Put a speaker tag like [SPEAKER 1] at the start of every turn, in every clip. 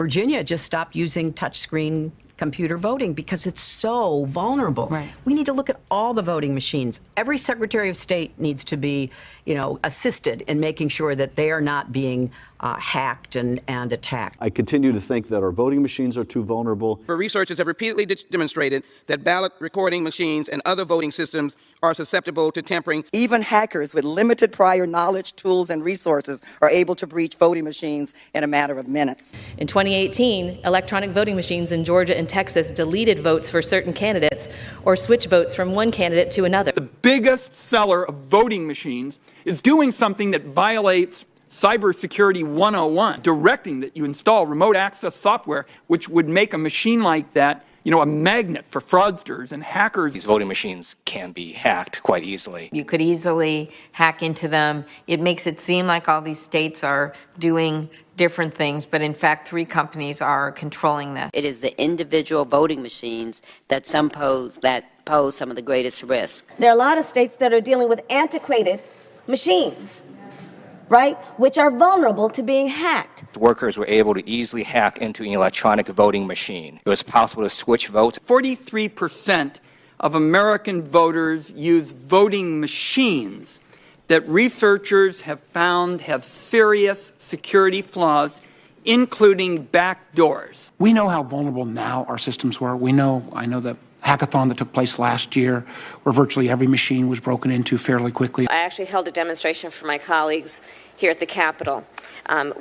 [SPEAKER 1] Virginia just stopped using touchscreen computer voting because it's so vulnerable.
[SPEAKER 2] Right.
[SPEAKER 1] We need to look at all the voting machines. Every Secretary of State needs to be, assisted in making sure that they are not being hacked and attacked.
[SPEAKER 3] I continue to think that our voting machines are too vulnerable.
[SPEAKER 4] Researchers have repeatedly demonstrated that ballot recording machines and other voting systems are susceptible to tampering.
[SPEAKER 5] Even hackers with limited prior knowledge, tools, and resources are able to breach voting machines in a matter of minutes.
[SPEAKER 2] In 2018, electronic voting machines in Georgia and Texas deleted votes for certain candidates or switched votes from one candidate to another.
[SPEAKER 6] The biggest seller of voting machines is doing something that violates CYBERSECURITY 101, directing that you install remote access software, which would make a machine like that, a magnet for fraudsters and hackers.
[SPEAKER 7] These voting machines can be hacked quite easily.
[SPEAKER 8] You could easily hack into them. It makes it seem like all these states are doing different things, but in fact, 3 companies are controlling this.
[SPEAKER 9] It is the individual voting machines that pose some of the greatest risk.
[SPEAKER 10] There are a lot of states that are dealing with antiquated machines, right, which are vulnerable to being hacked.
[SPEAKER 7] Workers were able to easily hack into an electronic voting machine. It was possible to switch votes.
[SPEAKER 6] 43% of American voters use voting machines that researchers have found have serious security flaws, including backdoors.
[SPEAKER 11] We know how vulnerable now our systems were. I know the hackathon that took place last year, where virtually every machine was broken into fairly quickly.
[SPEAKER 12] I actually held a demonstration for my colleagues here at the Capitol,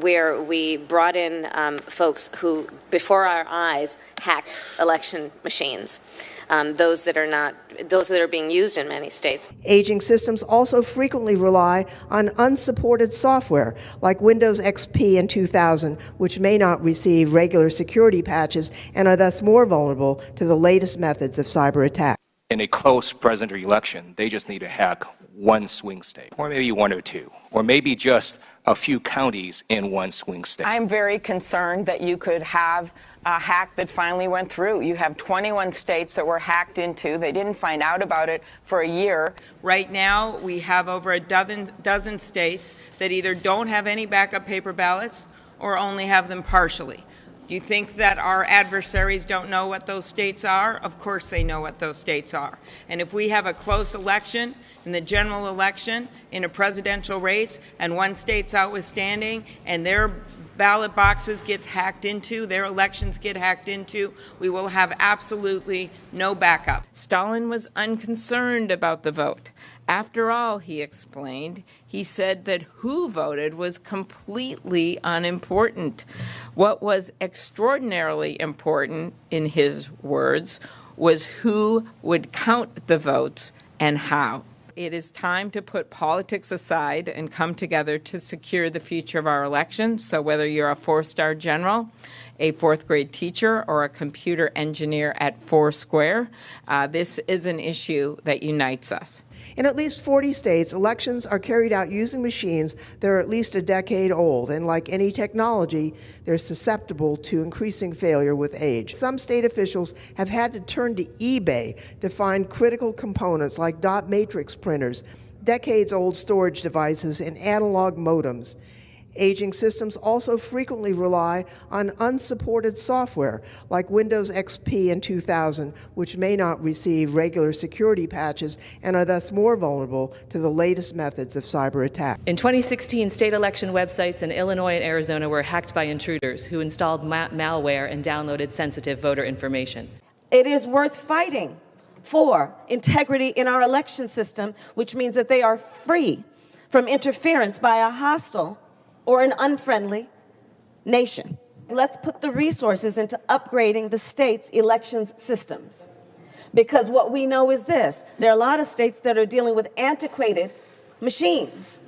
[SPEAKER 12] where we brought in folks who, before our eyes, hacked election machines. Those that are being used in many states.
[SPEAKER 13] Aging systems also frequently rely on unsupported software like Windows XP and 2000, which may not receive regular security patches and are thus more vulnerable to the latest methods of cyber attack.
[SPEAKER 7] In a close presidential election, they just need to hack one swing state, or maybe 1 or 2, or maybe just a few counties in one swing state.
[SPEAKER 14] I'm very concerned that you could have a hack that finally went through. You have 21 states that were hacked into. They didn't find out about it for a year.
[SPEAKER 15] Right now, we have over a dozen states that either don't have any backup paper ballots or only have them partially. Do you think that our adversaries don't know what those states are? Of course they know what those states are. And if we have a close election, in the general election, in a presidential race, and one state's outstanding, and their ballot boxes gets hacked into, their elections get hacked into, we will have absolutely no backup. Stalin was unconcerned about the vote. After all, he explained, he said that who voted was completely unimportant. What was extraordinarily important, in his words, was who would count the votes and how. It is time to put politics aside and come together to secure the future of our election. So whether you're a 4-star general, a 4th grade teacher, or a computer engineer at Foursquare, this is an issue that unites us.
[SPEAKER 13] In at least 40 states, elections are carried out using machines that are at least a decade old, and like any technology, they're susceptible to increasing failure with age. Some state officials have had to turn to eBay to find critical components like dot matrix printers, decades-old storage devices, and analog modems. Aging systems also frequently rely on unsupported software like Windows XP and 2000, which may not receive regular security patches and are thus more vulnerable to the latest methods of cyber attack.
[SPEAKER 2] In 2016, state election websites in Illinois and Arizona were hacked by intruders who installed malware and downloaded sensitive voter information.
[SPEAKER 10] It is worth fighting for integrity in our election system, which means that they are free from interference by a hostile or an unfriendly nation. Let's put the resources into upgrading the state's elections systems. Because what we know is this, there are a lot of states that are dealing with antiquated machines,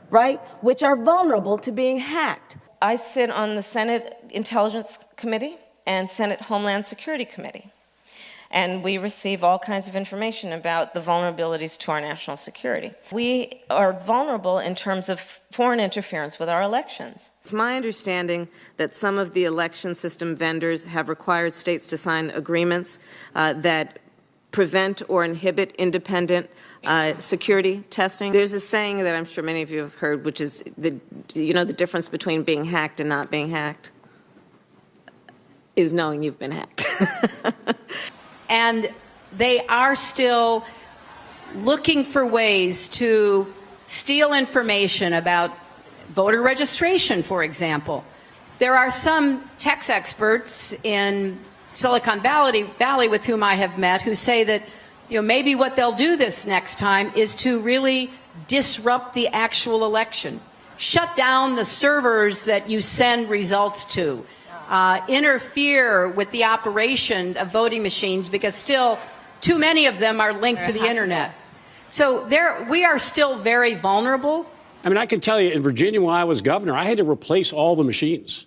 [SPEAKER 10] right, which are vulnerable to being hacked. I sit on the Senate Intelligence Committee and Senate Homeland Security Committee. And we receive all kinds of information about the vulnerabilities to our national security. We are vulnerable in terms of foreign interference with our elections.
[SPEAKER 12] It's my understanding that some of the election system vendors have required states to sign agreements that prevent or inhibit independent security testing. There's a saying that I'm sure many of you have heard, which is the difference between being hacked and not being hacked.
[SPEAKER 16] is knowing you've been hacked.
[SPEAKER 17] And they are still looking for ways to steal information about voter registration, for example. There are some tech experts in Silicon Valley with whom I have met who say that, maybe what they'll do this next time is to really disrupt the actual election, shut down the servers that you send results to, interfere with the operation of voting machines, because still too many of them are linked to the internet. So we are still very vulnerable.
[SPEAKER 18] I mean, I can tell you, in Virginia, when I was governor, I had to replace all the machines.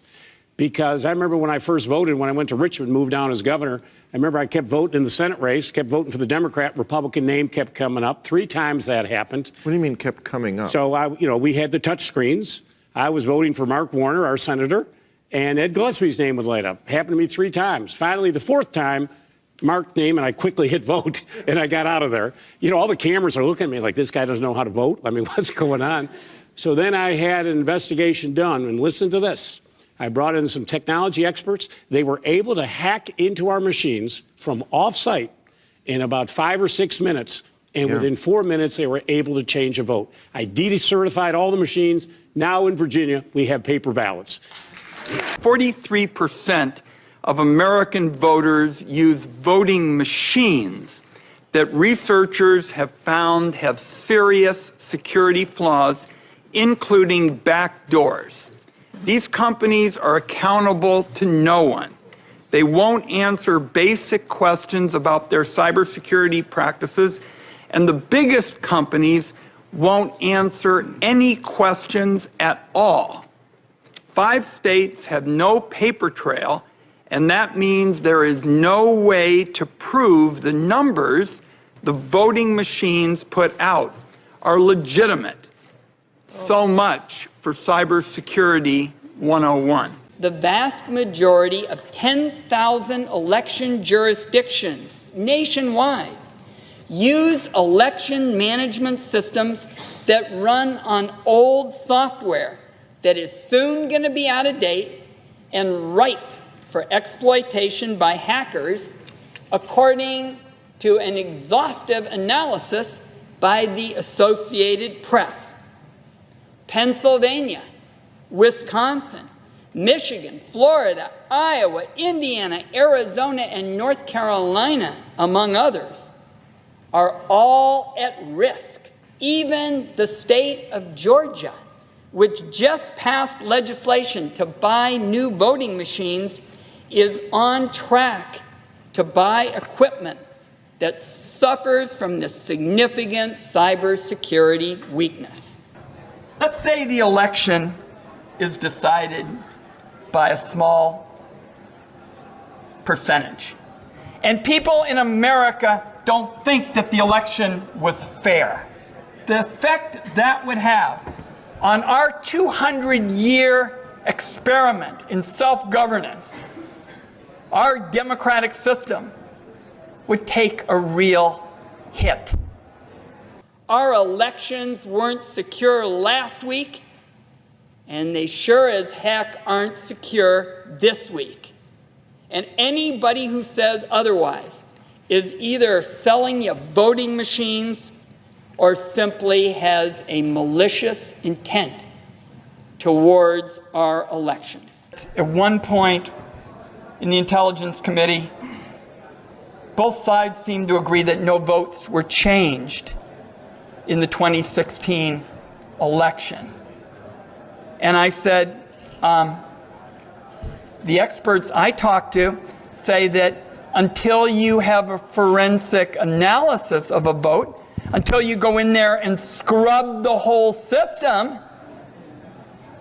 [SPEAKER 18] Because I remember when I first voted, when I went to Richmond, moved down as governor, I remember I kept voting in the Senate race, kept voting for the Democrat, Republican name kept coming up. 3 times that happened.
[SPEAKER 19] What do you mean kept coming up?
[SPEAKER 18] So, we had the touch screens. I was voting for Mark Warner, our senator, and Ed Gillespie's name would light up. Happened to me 3 times. Finally, the 4th time, Mark's name, and I quickly hit vote, and I got out of there. All the cameras are looking at me like, this guy doesn't know how to vote. I mean, what's going on? So then I had an investigation done, and listen to this. I brought in some technology experts. They were able to hack into our machines from off-site in about 5 or 6 minutes, and within 4 minutes, they were able to change a vote. I decertified all the machines. Now in Virginia, we have paper ballots.
[SPEAKER 6] 43% of American voters use voting machines that researchers have found have serious security flaws, including backdoors. These companies are accountable to no one. They won't answer basic questions about their cybersecurity practices, and the biggest companies won't answer any questions at all. 5 states have no paper trail, and that means there is no way to prove the numbers the voting machines put out are legitimate. So much for Cybersecurity 101.
[SPEAKER 20] The vast majority of 10,000 election jurisdictions nationwide use election management systems that run on old software that is soon going to be out of date and ripe for exploitation by hackers, according to an exhaustive analysis by the Associated Press. Pennsylvania, Wisconsin, Michigan, Florida, Iowa, Indiana, Arizona, and North Carolina, among others, are all at risk. Even the state of Georgia, which just passed legislation to buy new voting machines, is on track to buy equipment that suffers from this significant cybersecurity weakness. Let's say the election is decided by a small percentage, and people in America don't think that the election was fair. The effect that would have on our 200-year experiment in self-governance, our democratic system, would take a real hit. Our elections weren't secure last week, and they sure as heck aren't secure this week. And anybody who says otherwise is either selling you voting machines or simply has a malicious intent towards our elections. At one point in the Intelligence Committee, both sides seemed to agree that no votes were changed in the 2016 election. And I said, the experts I talked to say that until you have a forensic analysis of a vote, until you go in there and scrub the whole system,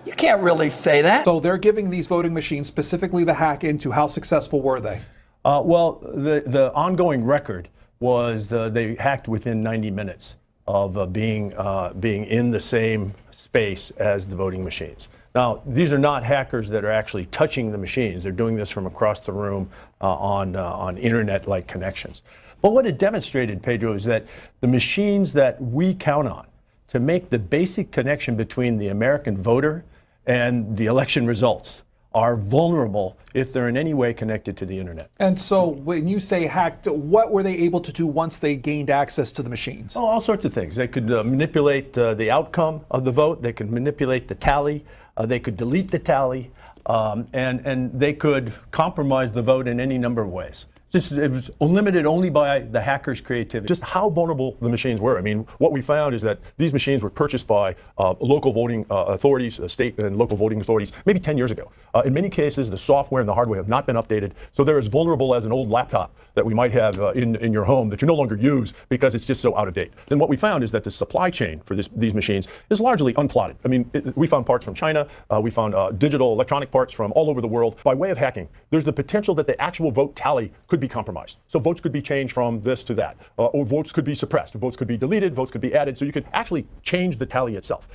[SPEAKER 20] you can't really say that.
[SPEAKER 21] So they're giving these voting machines, specifically the hack into, how successful were they?
[SPEAKER 22] Well, the ongoing record was they hacked within 90 minutes of being in the same space as the voting machines. Now, these are not hackers that are actually touching the machines. They're doing this from across the room on internet-like connections. But what it demonstrated, Pedro, is that the machines that we count on to make the basic connection between the American voter and the election results are vulnerable if they're in any way connected to the internet.
[SPEAKER 21] And so when you say hacked, what were they able to do once they gained access to the machines?
[SPEAKER 22] Oh, all sorts of things. They could manipulate the outcome of the vote. They could manipulate the tally. They could delete the tally. And they could compromise the vote in any number of ways. It was limited only by the hackers' creativity. Just how vulnerable the machines were. I mean, what we found is that these machines were purchased by local voting authorities, state and local voting authorities, maybe 10 years ago. In many cases, the software and the hardware have not been updated, so they're as vulnerable as an old laptop that we might have in your home that you no longer use because it's just so out of date. Then what we found is that the supply chain for these machines is largely unplotted. I mean, we found parts from China, we found digital electronic parts from all over the world. By way of hacking, there's the potential that the actual vote tally could be compromised. So votes could be changed from this to that, or votes could be suppressed, votes could be deleted, votes could be added, so you could actually change the tally itself.